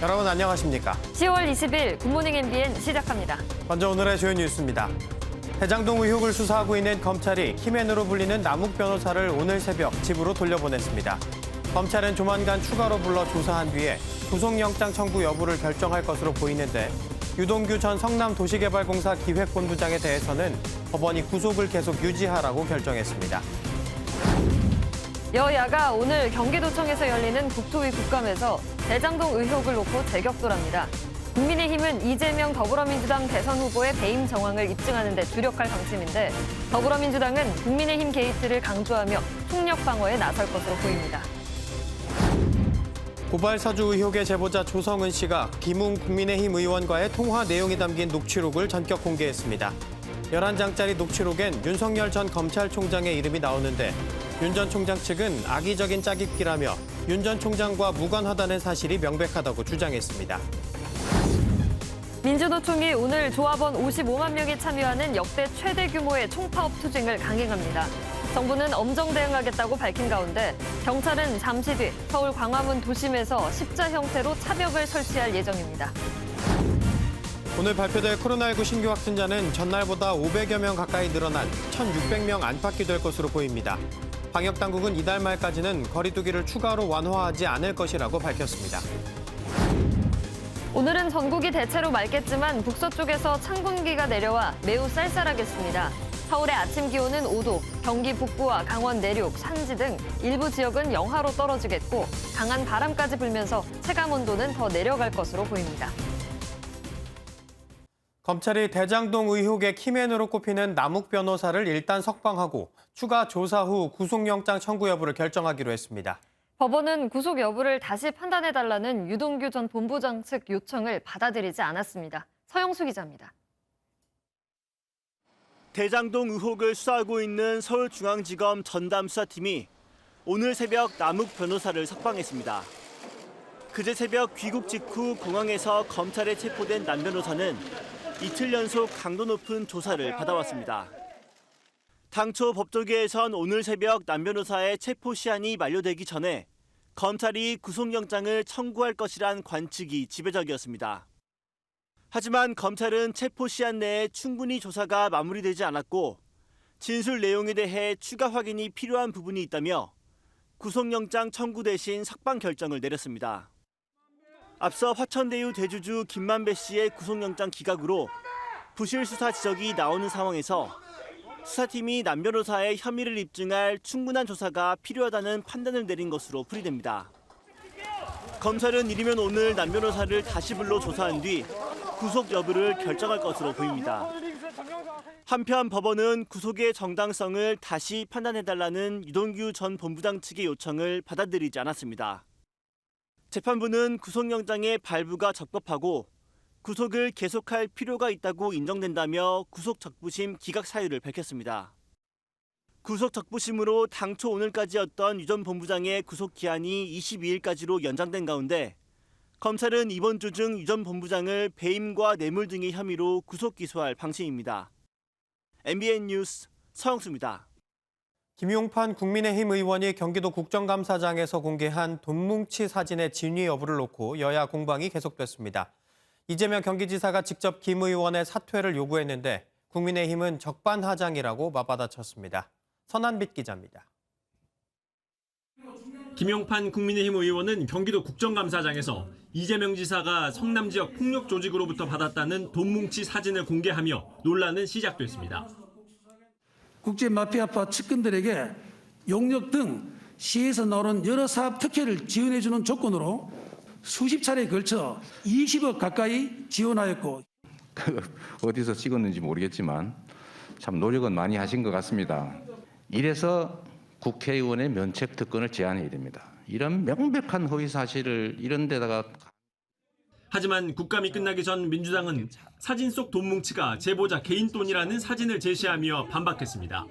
여러분 안녕하십니까? 10월 20일 굿모닝 MBN 시작합니다. 먼저 오늘의 주요 뉴스입니다. 대장동 의혹을 수사하고 있는 검찰이 키맨으로 불리는 남욱 변호사를 오늘 새벽 집으로 돌려보냈습니다. 검찰은 조만간 추가로 불러 조사한 뒤에 구속영장 청구 여부를 결정할 것으로 보이는데 유동규 전 성남도시개발공사 기획본부장에 대해서는 법원이 구속을 계속 유지하라고 결정했습니다. 여야가 오늘 경기도청에서 열리는 국토위 국감에서 대장동 의혹을 놓고 재격돌합니다. 국민의힘은 이재명 더불어민주당 대선 후보의 배임 정황을 입증하는 데 주력할 방침인데 더불어민주당은 국민의힘 게이트를 강조하며 총력 방어에 나설 것으로 보입니다. 고발 사주 의혹의 제보자 조성은 씨가 김웅 국민의힘 의원과의 통화 내용이 담긴 녹취록을 전격 공개했습니다. 11장짜리 녹취록엔 윤석열 전 검찰총장의 이름이 나오는데 윤 전 총장 측은 악의적인 짜깁기라며 윤 전 총장과 무관하다는 사실이 명백하다고 주장했습니다. 민주노총이 오늘 조합원 55만 명이 참여하는 역대 최대 규모의 총파업 투쟁을 강행합니다. 정부는 엄정 대응하겠다고 밝힌 가운데 경찰은 잠시 뒤 서울 광화문 도심에서 십자 형태로 차벽을 설치할 예정입니다. 오늘 발표될 코로나19 신규 확진자는 전날보다 500여 명 가까이 늘어난 1,600명 안팎이 될 것으로 보입니다. 방역당국은 이달 말까지는 거리 두기를 추가로 완화하지 않을 것이라고 밝혔습니다. 오늘은 전국이 대체로 맑겠지만 북서쪽에서 찬 공기가 내려와 매우 쌀쌀하겠습니다. 서울의 아침 기온은 5도, 경기 북부와 강원 내륙, 산지 등 일부 지역은 영하로 떨어지겠고 강한 바람까지 불면서 체감 온도는 더 내려갈 것으로 보입니다. 검찰이 대장동 의혹의 키맨으로 꼽히는 남욱 변호사를 일단 석방하고 추가 조사 후 구속영장 청구 여부를 결정하기로 했습니다. 법원은 구속 여부를 다시 판단해달라는 유동규 전 본부장 측 요청을 받아들이지 않았습니다. 서영수 기자입니다. 대장동 의혹을 수사하고 있는 서울중앙지검 전담수사팀이 오늘 새벽 남욱 변호사를 석방했습니다. 그제 새벽 귀국 직후 공항에서 검찰에 체포된 남 변호사는 이틀 연속 강도 높은 조사를 받아왔습니다. 당초 법조계에선 오늘 새벽 남 변호사의 체포 시한이 만료되기 전에 검찰이 구속영장을 청구할 것이란 관측이 지배적이었습니다. 하지만 검찰은 체포 시한 내에 충분히 조사가 마무리되지 않았고 진술 내용에 대해 추가 확인이 필요한 부분이 있다며 구속영장 청구 대신 석방 결정을 내렸습니다. 앞서 화천대유 대주주 김만배 씨의 구속영장 기각으로 부실 수사 지적이 나오는 상황에서 수사팀이 남 변호사의 혐의를 입증할 충분한 조사가 필요하다는 판단을 내린 것으로 풀이됩니다. 검찰은 이르면 오늘 남 변호사를 다시 불러 조사한 뒤 구속 여부를 결정할 것으로 보입니다. 한편 법원은 구속의 정당성을 다시 판단해달라는 유동규 전 본부장 측의 요청을 받아들이지 않았습니다. 재판부는 구속영장의 발부가 적법하고 구속을 계속할 필요가 있다고 인정된다며 구속적부심 기각 사유를 밝혔습니다. 구속적부심으로 당초 오늘까지였던 유 전 본부장의 구속기한이 22일까지로 연장된 가운데 검찰은 이번 주 중 유 전 본부장을 배임과 뇌물 등의 혐의로 구속 기소할 방침입니다. MBN 뉴스 서영수입니다. 김용판 국민의힘 의원이 경기도 국정감사장에서 공개한 돈뭉치 사진의 진위 여부를 놓고 여야 공방이 계속됐습니다. 이재명 경기지사가 직접 김 의원의 사퇴를 요구했는데 국민의힘은 적반하장이라고 맞받아쳤습니다. 선한빛 기자입니다. 김용판 국민의힘 의원은 경기도 국정감사장에서 이재명 지사가 성남 지역 폭력 조직으로부터 받았다는 돈뭉치 사진을 공개하며 논란은 시작됐습니다. 국제마피아파 측근들에게 용역 등 시에서 나오는 여러 사업 특혜를 지원해주는 조건으로 수십 차례에 걸쳐 20억 가까이 지원하였고 어디서 찍었는지 모르겠지만 참 노력은 많이 하신 것 같습니다. 이래서 국회의원의 면책 특권을 제한해야 됩니다. 이런 명백한 허위 사실을 이런 데다가 하지만 국감이 끝나기 전 민주당은 사진 속 돈뭉치가 제보자 개인 돈이라는 사진을 제시하며 반박했습니다.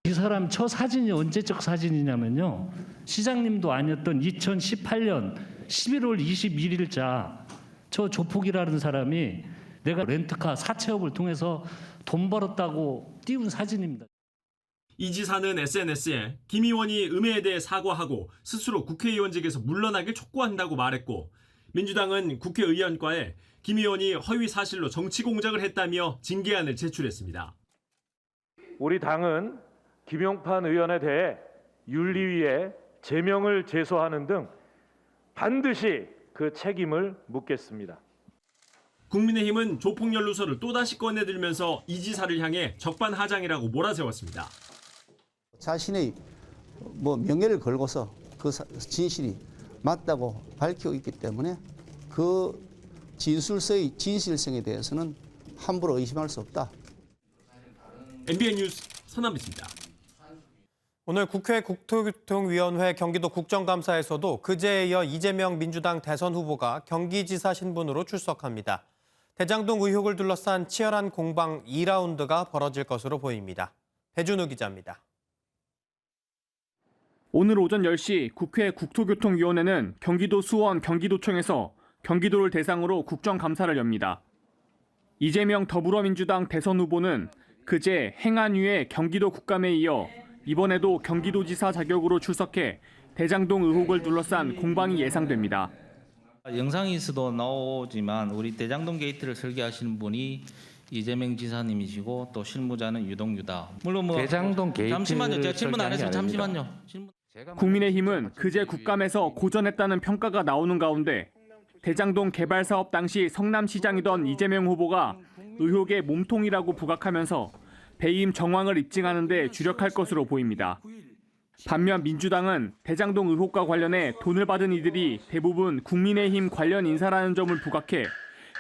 이 사람 저 사진이 언제적 사진이냐면요. 시장님도 아니었던 2018년 11월 21일자 저 조폭이라는 사람이 내가 렌트카 사채업을 통해서 돈 벌었다고 띄운 사진입니다. 이 지사는 SNS에 김 의원이 음해에 대해 사과하고 스스로 국회의원직에서 물러나길 촉구한다고 말했고 민주당은 국회의원과에 김 의원이 허위 사실로 정치 공작을 했다며 징계안을 제출했습니다. 우리 당은 김용판 의원에 대해 윤리위에 제명을 제소하는 등 반드시 그 책임을 묻겠습니다. 국민의힘은 조폭연루설을 또다시 꺼내들면서 이 지사를 향해 적반하장이라고 몰아세웠습니다. 자신의 명예를 걸고서 그 진실이 맞다고 밝히고 있기 때문에 그 진술서의 진실성에 대해서는 함부로 의심할 수 없다. MBN 뉴스 서남비입니다. 오늘 국회 국토교통위원회 경기도 국정감사에서도 그제에 이어 이재명 민주당 대선 후보가 경기지사 신분으로 출석합니다. 대장동 의혹을 둘러싼 치열한 공방 2라운드가 벌어질 것으로 보입니다. 배준우 기자입니다. 오늘 오전 10시 국회 국토교통위원회는 경기도 수원 경기도청에서 경기도를 대상으로 국정감사를 엽니다. 이재명 더불어민주당 대선 후보는 그제 행안위의 경기도 국감에 이어 이번에도 경기도지사 자격으로 출석해 대장동 의혹을 둘러싼 공방이 예상됩니다. 영상에서도 나오지만 우리 대장동 게이트를 설계하시는 분이 이재명 지사님이시고 또 실무자는 유동규다. 물론 대장동 게이트 잠시만요. 제가 질문 안 했어요. 잠시만요. 국민의힘은 그제 국감에서 고전했다는 평가가 나오는 가운데 대장동 개발 사업 당시 성남시장이던 이재명 후보가 의혹의 몸통이라고 부각하면서 배임 정황을 입증하는 데 주력할 것으로 보입니다. 반면 민주당은 대장동 의혹과 관련해 돈을 받은 이들이 대부분 국민의힘 관련 인사라는 점을 부각해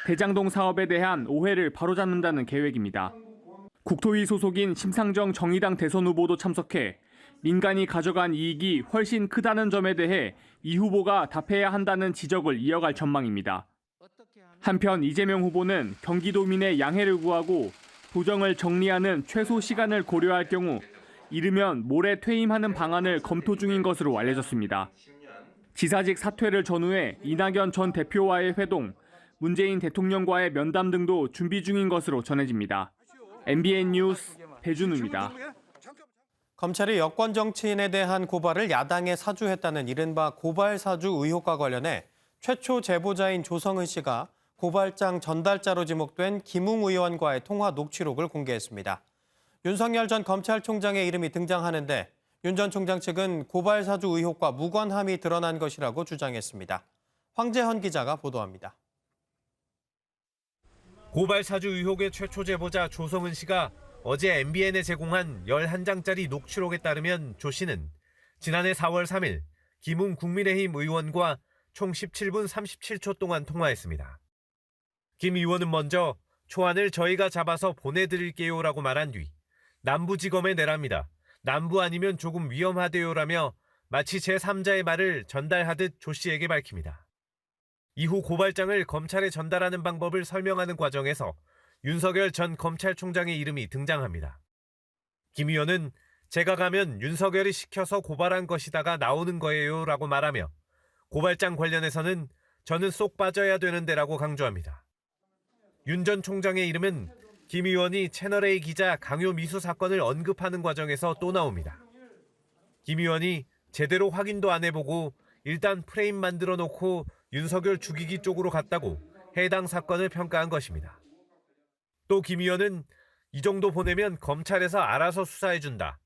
대장동 사업에 대한 오해를 바로잡는다는 계획입니다. 국토위 소속인 심상정 정의당 대선 후보도 참석해 민간이 가져간 이익이 훨씬 크다는 점에 대해 이 후보가 답해야 한다는 지적을 이어갈 전망입니다. 한편 이재명 후보는 경기도민의 양해를 구하고 도정을 정리하는 최소 시간을 고려할 경우 이르면 모레 퇴임하는 방안을 검토 중인 것으로 알려졌습니다. 지사직 사퇴를 전후해 이낙연 전 대표와의 회동, 문재인 대통령과의 면담 등도 준비 중인 것으로 전해집니다. MBN 뉴스 배준우입니다. 검찰이 여권 정치인에 대한 고발을 야당에 사주했다는 이른바 고발 사주 의혹과 관련해 최초 제보자인 조성은 씨가 고발장 전달자로 지목된 김웅 의원과의 통화 녹취록을 공개했습니다. 윤석열 전 검찰총장의 이름이 등장하는데 윤 전 총장 측은 고발 사주 의혹과 무관함이 드러난 것이라고 주장했습니다. 황재헌 기자가 보도합니다. 고발 사주 의혹의 최초 제보자 조성은 씨가 어제 MBN에 제공한 11장짜리 녹취록에 따르면 조 씨는 지난해 4월 3일 김웅 국민의힘 의원과 총 17분 37초 동안 통화했습니다. 김 의원은 먼저 초안을 저희가 잡아서 보내드릴게요라고 말한 뒤 남부지검에 내랍니다. 남부 아니면 조금 위험하대요라며 마치 제3자의 말을 전달하듯 조 씨에게 밝힙니다. 이후 고발장을 검찰에 전달하는 방법을 설명하는 과정에서 윤석열 전 검찰총장의 이름이 등장합니다. 김 의원은 제가 가면 윤석열이 시켜서 고발한 것이다가 나오는 거예요라고 말하며 고발장 관련해서는 저는 쏙 빠져야 되는데라고 강조합니다. 윤 전 총장의 이름은 김 의원이 채널A 기자 강요 미수 사건을 언급하는 과정에서 또 나옵니다. 김 의원이 제대로 확인도 안 해보고 일단 프레임 만들어 놓고 윤석열 죽이기 쪽으로 갔다고 해당 사건을 평가한 것입니다. 또 김 의원은 이 정도 보내면 검찰에서 알아서 수사해준다.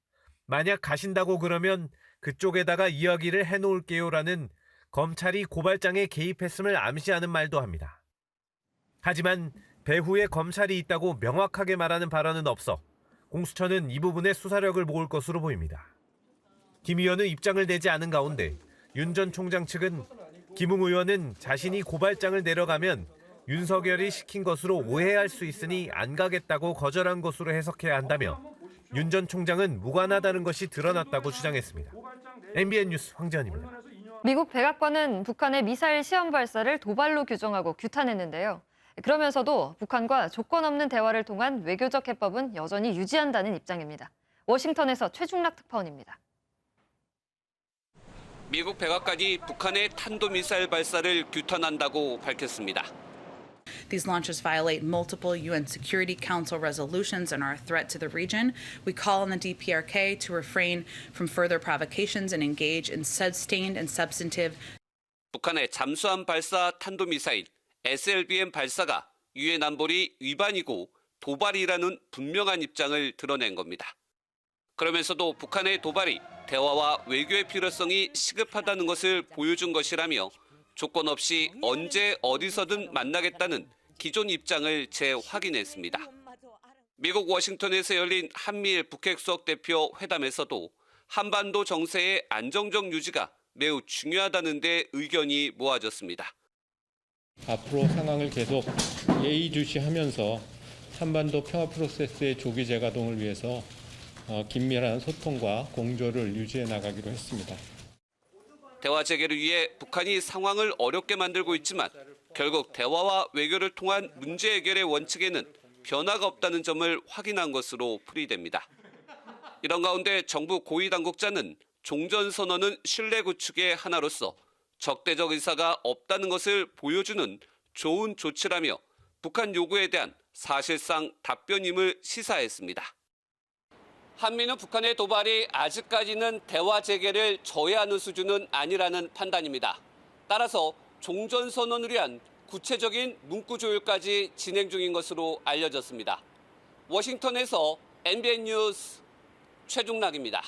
만약 가신다고 그러면 그쪽에다가 이야기를 해놓을게요라는 검찰이 고발장에 개입했음을 암시하는 말도 합니다. 하지만 배후에 검찰이 있다고 명확하게 말하는 발언은 없어 공수처는 이 부분에 수사력을 모을 것으로 보입니다. 김 의원은 입장을 내지 않은 가운데 윤 전 총장 측은 김웅 의원은 자신이 고발장을 내려가면 윤석열이 시킨 것으로 오해할 수 있으니 안 가겠다고 거절한 것으로 해석해야 한다며 윤 전 총장은 무관하다는 것이 드러났다고 주장했습니다. MBN 뉴스 황재헌입니다. 미국 백악관은 북한의 미사일 시험 발사를 도발로 규정하고 규탄했는데요. 그러면서도 북한과 조건 없는 대화를 통한 외교적 해법은 여전히 유지한다는 입장입니다. 워싱턴에서 최중락 특파원입니다. 미국 백악관이 북한의 탄도미사일 발사를 규탄한다고 밝혔습니다. These launches violate multiple UN Security Council resolutions and are a threat to the region. We call on the DPRK to refrain from further provocations and engage in sustained and substantive 북한의 잠수함 발사 탄도미사일 SLBM 발사가 유엔 안보리 위반이고 도발이라는 분명한 입장을 드러낸 겁니다. 그러면서도 북한의 도발이 대화와 외교의 필요성이 시급하다는 것을 보여준 것이라며 조건 없이 언제 어디서든 만나겠다는 기존 입장을 재확인했습니다. 미국 워싱턴에서 열린 한미일 북핵 수석 대표 회담에서도 한반도 정세의 안정적 유지가 매우 중요하다는 데 의견이 모아졌습니다. 앞으로 상황을 계속 예의주시하면서 한반도 평화 프로세스의 조기 재가동을 위해서 긴밀한 소통과 공조를 유지해 나가기로 했습니다. 대화 재개를 위해 북한이 상황을 어렵게 만들고 있지만 결국 대화와 외교를 통한 문제 해결의 원칙에는 변화가 없다는 점을 확인한 것으로 풀이됩니다. 이런 가운데 정부 고위 당국자는 종전선언은 신뢰 구축의 하나로서 적대적 의사가 없다는 것을 보여주는 좋은 조치라며 북한 요구에 대한 사실상 답변임을 시사했습니다. 한미는 북한의 도발이 아직까지는 대화 재개를 저해하는 수준은 아니라는 판단입니다. 따라서 종전선언을 위한 구체적인 문구 조율까지 진행 중인 것으로 알려졌습니다. 워싱턴에서 MBN 뉴스 최중락입니다.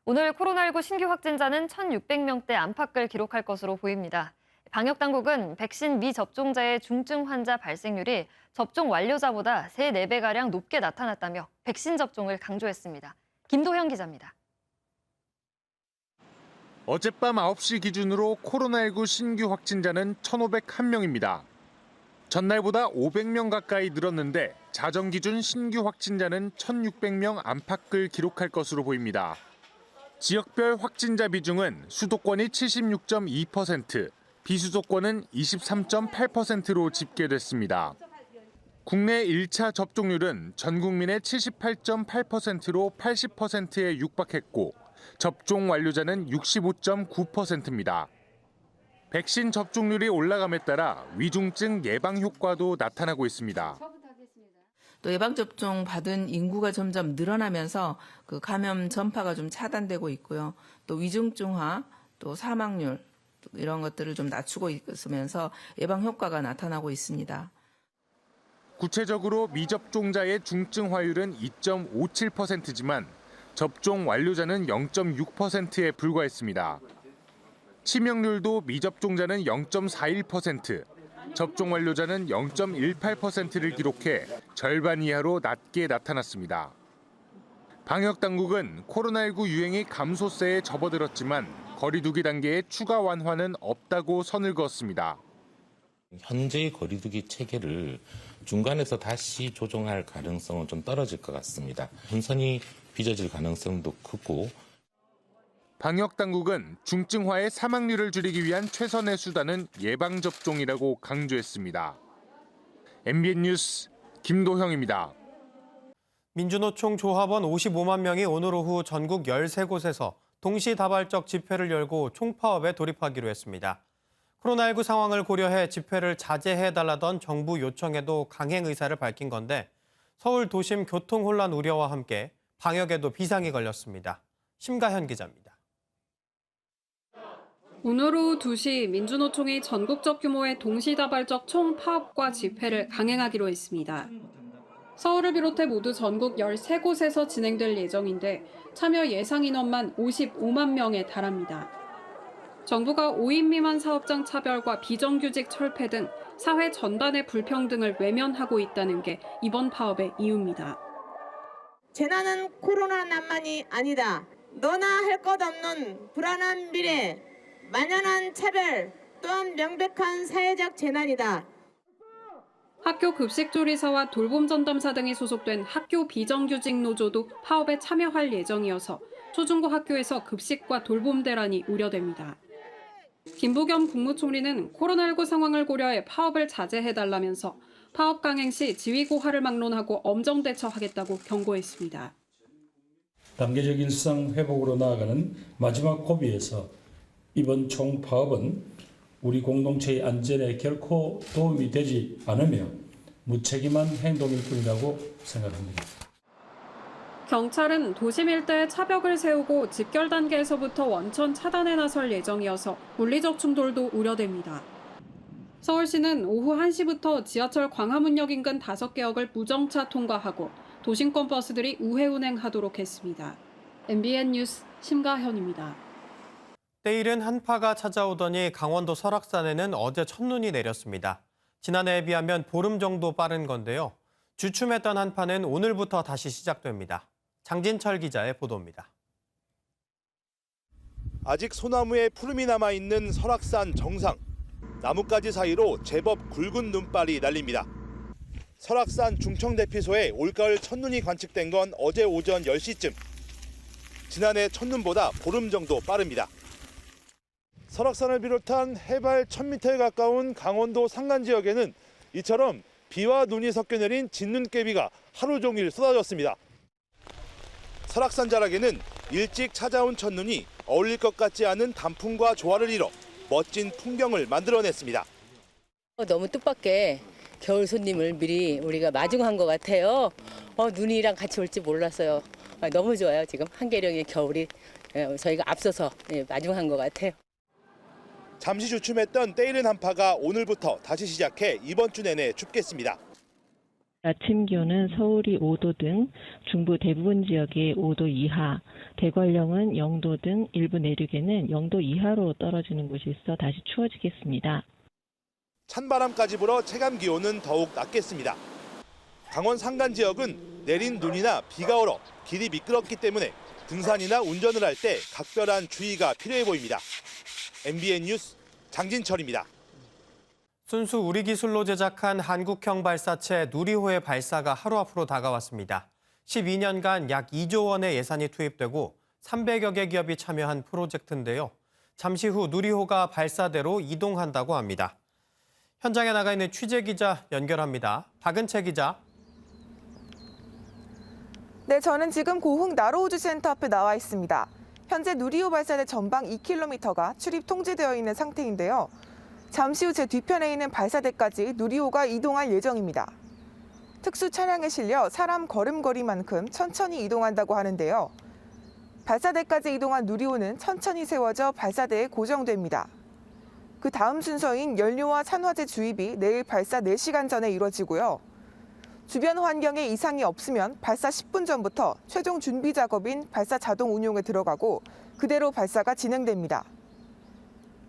오늘 코로나19 신규 확진자는 1,600명대 안팎을 기록할 것으로 보입니다. 방역당국은 백신 미접종자의 중증 환자 발생률이 접종 완료자보다 3, 4배가량 높게 나타났다며 백신 접종을 강조했습니다. 김도현 기자입니다. 어젯밤 9시 기준으로 코로나19 신규 확진자는 1,501명입니다. 전날보다 500명 가까이 늘었는데 자정 기준 신규 확진자는 1,600명 안팎을 기록할 것으로 보입니다. 지역별 확진자 비중은 수도권이 76.2%, 비수도권은 23.8%로 집계됐습니다. 국내 1차 접종률은 전 국민의 78.8%로 80%에 육박했고 접종 완료자는 65.9%입니다. 백신 접종률이 올라감에 따라 위중증 예방 효과도 나타나고 있습니다. 또 예방접종 받은 인구가 점점 늘어나면서 그 감염 전파가 좀 차단되고 있고요. 또 위중증화, 또 사망률 이런 것들을 좀 낮추고 있으면서 예방 효과가 나타나고 있습니다. 구체적으로 미접종자의 중증화율은 2.57%지만 접종 완료자는 0.6%에 불과했습니다. 치명률도 미접종자는 0.41%, 접종 완료자는 0.18%를 기록해 절반 이하로 낮게 나타났습니다. 방역당국은 코로나19 유행이 감소세에 접어들었지만 거리두기 단계의 추가 완화는 없다고 선을 그었습니다. 현재의 거리두기 체계를 중간에서 다시 조정할 가능성은 좀 떨어질 것 같습니다. 혼선이 빚어질 가능성도 크고. 방역당국은 중증화의 사망률을 줄이기 위한 최선의 수단은 예방접종이라고 강조했습니다. MBN 뉴스 김도형입니다. 민주노총 조합원 55만 명이 오늘 오후 전국 13곳에서 동시다발적 집회를 열고 총파업에 돌입하기로 했습니다. 코로나19 상황을 고려해 집회를 자제해달라던 정부 요청에도 강행 의사를 밝힌 건데 서울 도심 교통 혼란 우려와 함께 방역에도 비상이 걸렸습니다. 심가현 기자입니다. 오늘 오후 2시 민주노총이 전국적 규모의 동시다발적 총파업과 집회를 강행하기로 했습니다. 서울을 비롯해 모두 전국 13곳에서 진행될 예정인데 참여 예상 인원만 55만 명에 달합니다. 정부가 5인 미만 사업장 차별과 비정규직 철폐 등 사회 전반의 불평등을 외면하고 있다는 게 이번 파업의 이유입니다. 재난은 코로나만이 아니다. 너나 할 것 없는 불안한 미래, 만연한 차별, 또한 명백한 사회적 재난이다. 학교 급식조리사와 돌봄전담사 등이 소속된 학교 비정규직 노조도 파업에 참여할 예정이어서 초중고 학교에서 급식과 돌봄 대란이 우려됩니다. 김부겸 국무총리는 코로나19 상황을 고려해 파업을 자제해달라면서 파업 강행 시 지위 고하를 막론하고 엄정 대처하겠다고 경고했습니다. 단계적인 일상 회복으로 나아가는 마지막 고비에서 이번 총파업은 우리 공동체의 안전에 결코 도움이 되지 않으며 무책임한 행동일 뿐이라고 생각합니다. 경찰은 도심 일대에 차벽을 세우고 집결 단계에서부터 원천 차단에 나설 예정이어서 물리적 충돌도 우려됩니다. 서울시는 오후 1시부터 지하철 광화문역 인근 5개역을 무정차 통과하고 도심권 버스들이 우회 운행하도록 했습니다. MBN 뉴스 심가현입니다. 때이른 한파가 찾아오더니 강원도 설악산에는 어제 첫눈이 내렸습니다. 지난해에 비하면 보름 정도 빠른 건데요. 주춤했던 한파는 오늘부터 다시 시작됩니다. 장진철 기자의 보도입니다. 아직 소나무에 푸름이 남아있는 설악산 정상. 나뭇가지 사이로 제법 굵은 눈발이 날립니다. 설악산 중청대피소에 올가을 첫눈이 관측된 건 어제 오전 10시쯤. 지난해 첫눈보다 보름 정도 빠릅니다. 설악산을 비롯한 해발 1000m에 가까운 강원도 산간 지역에는 이처럼 비와 눈이 섞여 내린 진눈깨비가 하루 종일 쏟아졌습니다. 설악산 자락에는 일찍 찾아온 첫눈이 어울릴 것 같지 않은 단풍과 조화를 이뤄 멋진 풍경을 만들어냈습니다. 너무 뜻밖의 겨울 손님을 미리 우리가 마중한 것 같아요. 눈이랑 같이 올지 몰랐어요. 너무 좋아요. 지금 한계령의 겨울이 저희가 앞서서 마중한 것 같아요. 잠시 주춤했던 때이른 한파가 오늘부터 다시 시작해 이번 주 내내 춥겠습니다. 아침 기온은 서울이 5도 등 중부 대부분 지역이 5도 이하, 대관령은 0도 등 일부 내륙에는 0도 이하로 떨어지는 곳이 있어 다시 추워지겠습니다. 찬바람까지 불어 체감 기온은 더욱 낮겠습니다. 강원 산간 지역은 내린 눈이나 비가 얼어 길이 미끄럽기 때문에 등산이나 운전을 할 때 각별한 주의가 필요해 보입니다. MBN 뉴스 장진철입니다. 순수 우리 기술로 제작한 한국형 발사체 누리호의 발사가 하루 앞으로 다가왔습니다. 12년간 약 2조 원의 예산이 투입되고 300여 개 기업이 참여한 프로젝트인데요. 잠시 후 누리호가 발사대로 이동한다고 합니다. 현장에 나가 있는 취재 기자 연결합니다. 박은채 기자. 네, 저는 지금 고흥 나로우주센터 앞에 나와 있습니다. 현재 누리호 발사대 전방 2km가 출입 통제되어 있는 상태인데요. 잠시 후 제 뒤편에 있는 발사대까지 누리호가 이동할 예정입니다. 특수 차량에 실려 사람 걸음걸이만큼 천천히 이동한다고 하는데요. 발사대까지 이동한 누리호는 천천히 세워져 발사대에 고정됩니다. 그 다음 순서인 연료와 산화제 주입이 내일 발사 4시간 전에 이뤄지고요. 주변 환경에 이상이 없으면 발사 10분 전부터 최종 준비 작업인 발사 자동 운용에 들어가고 그대로 발사가 진행됩니다.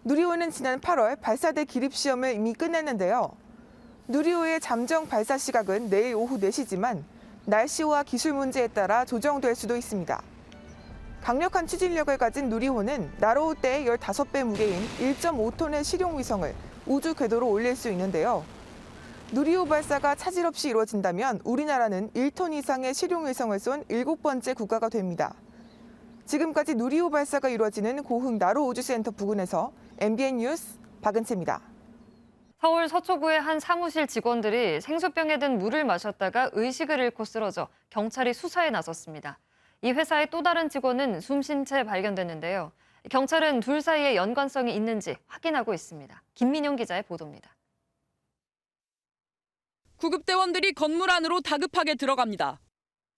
누리호는 지난 8월 발사대 기립 시험을 이미 끝냈는데요. 누리호의 잠정 발사 시각은 내일 오후 4시지만 날씨와 기술 문제에 따라 조정될 수도 있습니다. 강력한 추진력을 가진 누리호는 나로우 때의 15배 무게인 1.5톤의 실용 위성을 우주 궤도로 올릴 수 있는데요. 누리호 발사가 차질 없이 이루어진다면 우리나라는 1톤 이상의 실용 위성을 쏜 7번째 국가가 됩니다. 지금까지 누리호 발사가 이루어지는 고흥 나로우주센터 부근에서 MBN 뉴스 박은채입니다. 서울 서초구의 한 사무실 직원들이 생수병에 든 물을 마셨다가 의식을 잃고 쓰러져 경찰이 수사에 나섰습니다. 이 회사의 또 다른 직원은 숨쉰 채 발견됐는데요. 경찰은 둘 사이에 연관성이 있는지 확인하고 있습니다. 김민영 기자의 보도입니다. 구급대원들이 건물 안으로 다급하게 들어갑니다.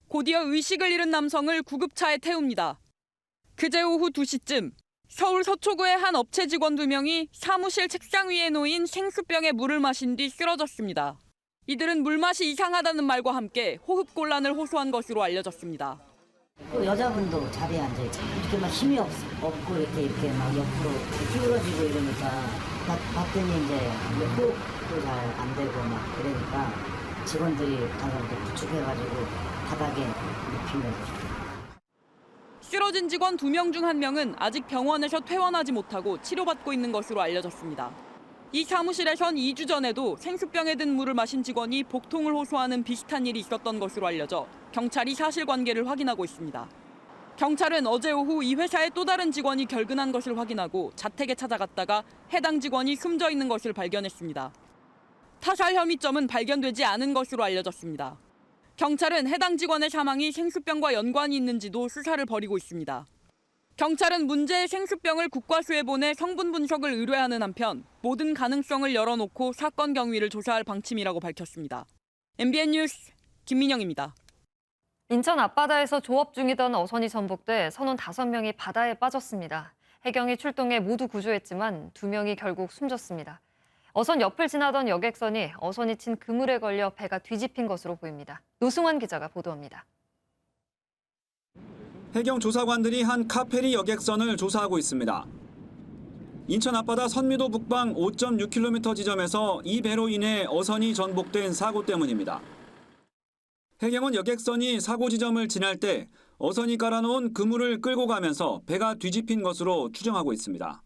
곧이어 의식을 잃은 남성을 구급차에 태웁니다. 그제 오후 2시쯤 서울 서초구의 한 업체 직원 2명이 사무실 책상 위에 놓인 생수병에 물을 마신 뒤 쓰러졌습니다. 이들은 물맛이 이상하다는 말과 함께 호흡곤란을 호소한 것으로 알려졌습니다. 또 여자분도 자리에 앉아있고 이렇게 막 힘이 없고 이렇게 막 옆으로 쭈그러지고 이러니까 봤더니 이제 호흡도 잘 안 되고 막 그러니까 직원들이 가서 부축해가지고 바닥에 눕힌 거죠. 쓰러진 직원 2명 중 1명은 아직 병원에서 퇴원하지 못하고 치료받고 있는 것으로 알려졌습니다. 이 사무실에선 2주 전에도 생수병에 든 물을 마신 직원이 복통을 호소하는 비슷한 일이 있었던 것으로 알려져 경찰이 사실관계를 확인하고 있습니다. 경찰은 어제 오후 이 회사의 또 다른 직원이 결근한 것을 확인하고 자택에 찾아갔다가 해당 직원이 숨져 있는 것을 발견했습니다. 타살 혐의점은 발견되지 않은 것으로 알려졌습니다. 경찰은 해당 직원의 사망이 생수병과 연관이 있는지도 수사를 벌이고 있습니다. 경찰은 문제의 생수병을 국과수에 보내 성분 분석을 의뢰하는 한편 모든 가능성을 열어놓고 사건 경위를 조사할 방침이라고 밝혔습니다. MBN 뉴스 김민영입니다. 인천 앞바다에서 조업 중이던 어선이 전복돼 선원 5명이 바다에 빠졌습니다. 해경이 출동해 모두 구조했지만 2명이 결국 숨졌습니다. 어선 옆을 지나던 여객선이 어선이 친 그물에 걸려 배가 뒤집힌 것으로 보입니다. 노승환 기자가 보도합니다. 해경 조사관들이 한 카페리 여객선을 조사하고 있습니다. 인천 앞바다 선미도 북방 5.6km 지점에서 이 배로 인해 어선이 전복된 사고 때문입니다. 해경은 여객선이 사고 지점을 지날 때 어선이 깔아놓은 그물을 끌고 가면서 배가 뒤집힌 것으로 추정하고 있습니다.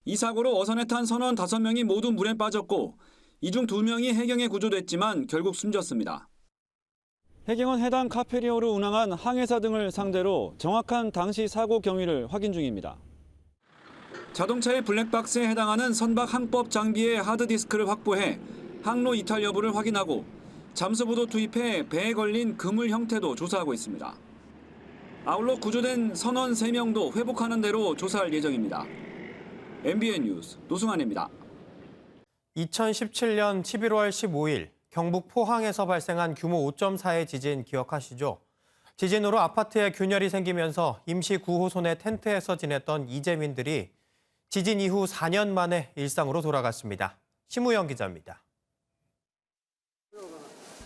이 사고로 어선에 탄 선원 5명이 모두 물에 빠졌고 이 중 2명이 해경에 구조됐지만 결국 숨졌습니다. 해경은 해당 카페리어를 운항한 항해사 등을 상대로 정확한 당시 사고 경위를 확인 중입니다. 자동차의 블랙박스에 해당하는 선박 항법 장비의 하드디스크를 확보해 항로 이탈 여부를 확인하고 잠수부도 투입해 배에 걸린 그물 형태도 조사하고 있습니다. 아울러 구조된 선원 3명도 회복하는 대로 조사할 예정입니다. MBN 뉴스 노승환입니다. 2017년 11월 15일 경북 포항에서 발생한 규모 5.4의 지진 기억하시죠? 지진으로 아파트에 균열이 생기면서 임시 구호소내 텐트에서 지냈던 이재민들이 지진 이후 4년 만에 일상으로 돌아갔습니다. 심우영 기자입니다.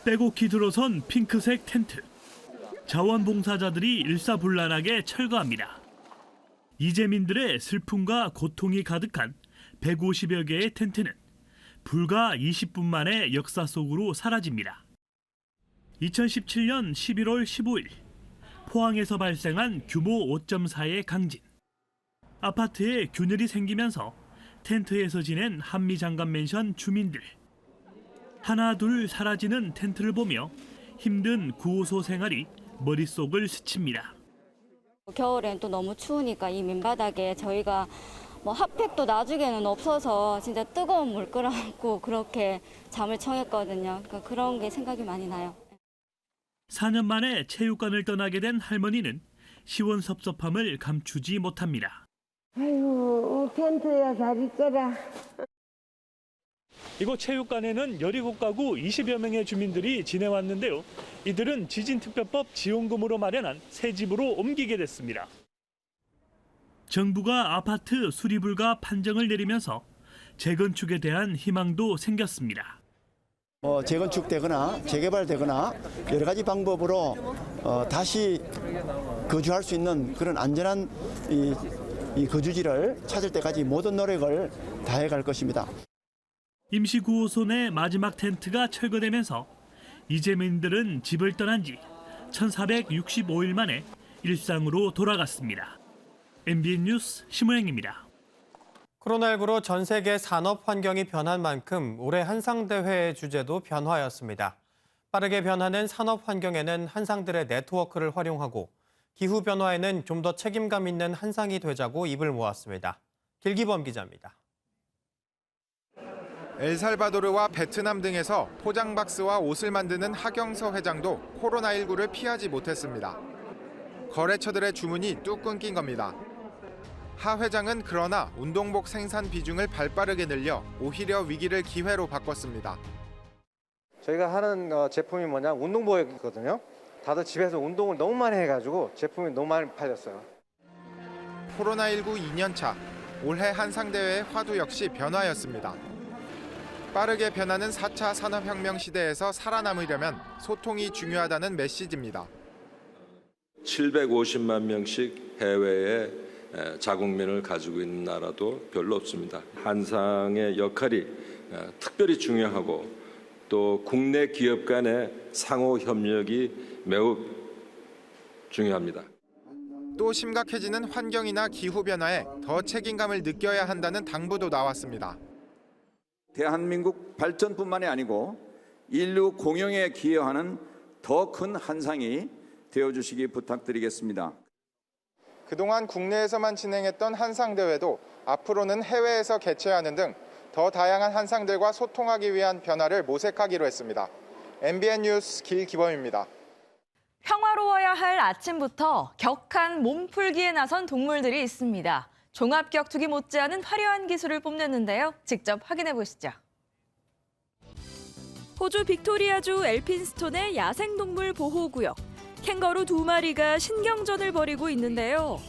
빼곡히 들어선 핑크색 텐트. 자원봉사자들이 일사불란하게 철거합니다. 이재민들의 슬픔과 고통이 가득한 150여 개의 텐트는 불과 20분 만에 역사 속으로 사라집니다. 2017년 11월 15일 포항에서 발생한 규모 5.4의 강진. 아파트에 균열이 생기면서 텐트에서 지낸 한미장관 맨션 주민들. 하나 둘 사라지는 텐트를 보며 힘든 구호소 생활이 머릿속을 스칩니다. 겨울엔 또 너무 추우니까 이 민바닥에 저희가 핫팩도 나중에는 없어서 진짜 뜨거운 물 끓여갖고 그렇게 잠을 청했거든요. 그러니까 그런 게 생각이 많이 나요. 4년 만에 체육관을 떠나게 된 할머니는 시원섭섭함을 감추지 못합니다. 아이고, 텐트야 잘 있거라. 이곳 체육관에는 17가구 20여 명의 주민들이 지내왔는데요. 이들은 지진특별법 지원금으로 마련한 새 집으로 옮기게 됐습니다. 정부가 아파트 수리불가 판정을 내리면서 재건축에 대한 희망도 생겼습니다. 재건축되거나 재개발되거나 여러 가지 방법으로 다시 거주할 수 있는 그런 안전한 이 거주지를 찾을 때까지 모든 노력을 다해갈 것입니다. 임시구호소 내 마지막 텐트가 철거되면서 이재민들은 집을 떠난 지 1465일 만에 일상으로 돌아갔습니다. MBN 뉴스 심우영입니다. 코로나19로 전 세계 산업 환경이 변한 만큼 올해 한상대회의 주제도 변화였습니다. 빠르게 변하는 산업 환경에는 한상들의 네트워크를 활용하고 기후 변화에는 좀 더 책임감 있는 한상이 되자고 입을 모았습니다. 길기범 기자입니다. 엘살바도르와 베트남 등에서 포장박스와 옷을 만드는 하경서 회장도 코로나19를 피하지 못했습니다. 거래처들의 주문이 뚝 끊긴 겁니다. 하 회장은 그러나 운동복 생산 비중을 발빠르게 늘려 오히려 위기를 기회로 바꿨습니다. 저희가 하는 제품이 뭐냐 운동복이거든요. 다들 집에서 운동을 너무 많이 해가지고 제품이 너무 많이 팔렸어요. 코로나19 2년차, 올해 한상대회의 화두 역시 변화였습니다. 빠르게 변하는 4차 산업혁명 시대에서 살아남으려면 소통이 중요하다는 메시지입니다. 750만 명씩 해외에 자국민을 가지고 있는 나라도 별로 없습니다. 한상의 역할이 특별히 중요하고 또 국내 기업 간의 상호 협력이 매우 중요합니다. 또 심각해지는 환경이나 기후 변화에 더 책임감을 느껴야 한다는 당부도 나왔습니다. 대한민국 발전뿐만이 아니고 인류 공영에 기여하는 더 큰 한상이 되어주시기 부탁드리겠습니다. 그동안 국내에서만 진행했던 한상대회도 앞으로는 해외에서 개최하는 등 더 다양한 한상들과 소통하기 위한 변화를 모색하기로 했습니다. MBN 뉴스 길기범입니다. 평화로워야 할 아침부터 격한 몸풀기에 나선 동물들이 있습니다. 종합격투기 못지않은 화려한 기술을 뽐냈는데요. 직접 확인해 보시죠. 호주 빅토리아주 엘핀스톤의 야생동물 보호구역. 캥거루 2마리가 신경전을 벌이고 있는데요.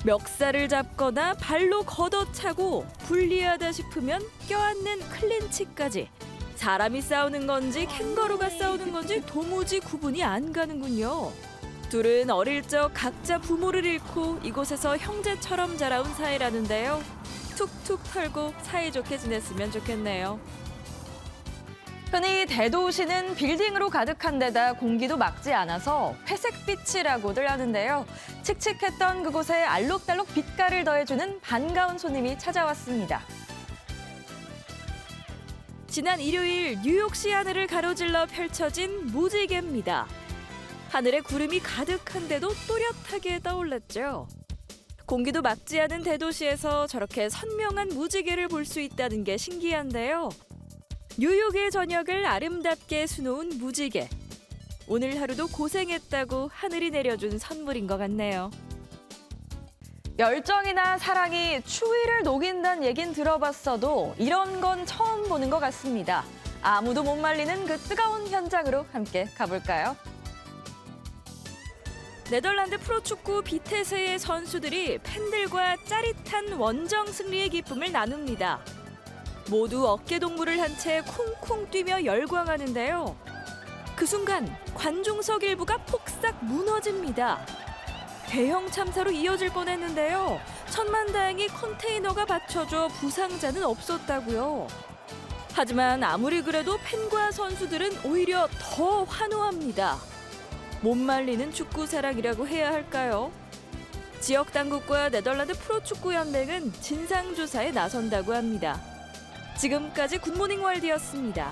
멱살을 잡거나 발로 걷어차고 불리하다 싶으면 껴안는 클린치까지. 사람이 싸우는 건지 캥거루가 싸우는 건지 도무지 구분이 안 가는군요. 둘은 어릴 적 각자 부모를 잃고 이곳에서 형제처럼 자라온 사이라는데요. 툭툭 털고 사이좋게 지냈으면 좋겠네요. 흔히 대도시는 빌딩으로 가득한 데다 공기도 맑지 않아서 회색빛이라고들 하는데요. 칙칙했던 그곳에 알록달록 빛깔을 더해주는 반가운 손님이 찾아왔습니다. 지난 일요일 뉴욕시 하늘을 가로질러 펼쳐진 무지개입니다. 하늘에 구름이 가득한데도 또렷하게 떠올랐죠. 공기도 맑지 않은 대도시에서 저렇게 선명한 무지개를 볼 수 있다는 게 신기한데요. 뉴욕의 저녁을 아름답게 수놓은 무지개. 오늘 하루도 고생했다고 하늘이 내려준 선물인 것 같네요. 열정이나 사랑이 추위를 녹인다는 얘긴 들어봤어도 이런 건 처음 보는 것 같습니다. 아무도 못 말리는 그 뜨거운 현장으로 함께 가볼까요? 네덜란드 프로축구 비테스의 선수들이 팬들과 짜릿한 원정 승리의 기쁨을 나눕니다. 모두 어깨동무를 한 채 쿵쿵 뛰며 열광하는데요. 그 순간 관중석 일부가 폭삭 무너집니다. 대형 참사로 이어질 뻔했는데요. 천만다행히 컨테이너가 받쳐줘 부상자는 없었다고요. 하지만 아무리 그래도 팬과 선수들은 오히려 더 환호합니다. 못 말리는 축구 사랑이라고 해야 할까요? 지역 당국과 네덜란드 프로축구연맹은 진상조사에 나선다고 합니다. 지금까지 굿모닝 월드였습니다.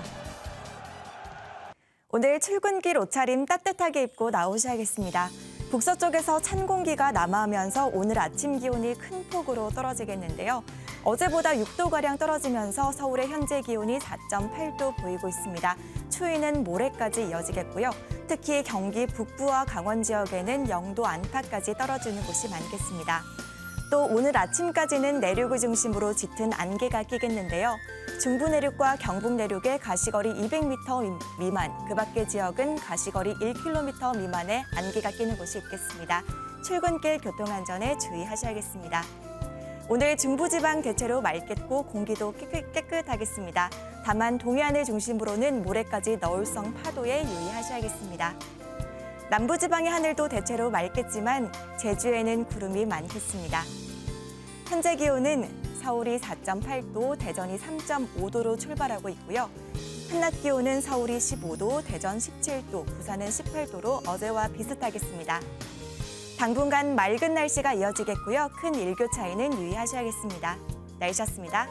오늘 출근길 옷차림 따뜻하게 입고 나오셔야겠습니다. 북서쪽에서 찬 공기가 남하하면서 오늘 아침 기온이 큰 폭으로 떨어지겠는데요. 어제보다 6도가량 떨어지면서 서울의 현재 기온이 4.8도 보이고 있습니다. 추위는 모레까지 이어지겠고요. 특히 경기 북부와 강원 지역에는 0도 안팎까지 떨어지는 곳이 많겠습니다. 또 오늘 아침까지는 내륙을 중심으로 짙은 안개가 끼겠는데요. 중부 내륙과 경북 내륙의 가시거리 200m 미만, 그 밖의 지역은 가시거리 1km 미만의 안개가 끼는 곳이 있겠습니다. 출근길 교통안전에 주의하셔야겠습니다. 오늘 중부지방 대체로 맑겠고 공기도 깨끗하겠습니다. 다만 동해안을 중심으로는 모레까지 너울성 파도에 유의하셔야겠습니다. 남부지방의 하늘도 대체로 맑겠지만 제주에는 구름이 많겠습니다. 현재 기온은 서울이 4.8도, 대전이 3.5도로 출발하고 있고요. 한낮 기온은 서울이 15도, 대전 17도, 부산은 18도로 어제와 비슷하겠습니다. 당분간 맑은 날씨가 이어지겠고요. 큰 일교 차이는 유의하셔야겠습니다. 날씨였습니다.